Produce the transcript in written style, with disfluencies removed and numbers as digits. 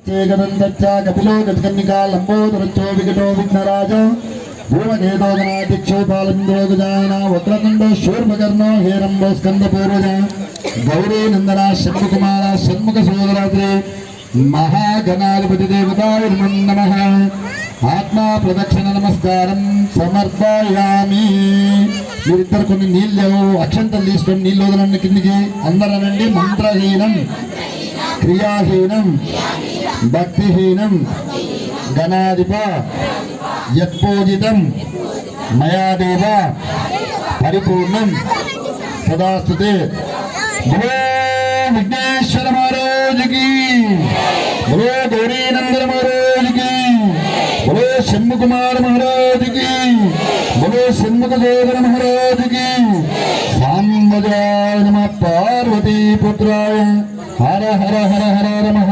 कपिलो गजकन्निका लंबोदरच्चो विकटो विघ्नराज भूमकेतो गणाध्यक्षो पालिंदो गजानना वक्रतुंडो शूर्पकर्णो हेरंबो स्कंदपूर्वज गौरी नंदना षण्मुखकुमार षण्मुख सोदरात्रे महागणाधिपति देवताय नमः आत्मा प्रदक्षिण नमस्कारं समर्पयामि మీరిద్దరు కొన్ని నీళ్ళు అక్షంతలు తీసుకొని నీళ్ళు వదలండి కిందికి అందరనండి మంత్రహీనం క్రియాహీనం భక్తిహీనం గణాధిప యత్పూజితం మయాదేవ పరిపూర్ణం సదాస్తుతే భో విఘ్నేశ్వర మహారాజుకి భో గౌరీనందన మహారాజుకి భో షణ్ముఖకుమార మహారాజుకి భో షణ్ముఖ దేవర మహారాజుకి సాంబజాయ నమః పార్వతీ పుత్రాయ హర హర హర హర నమః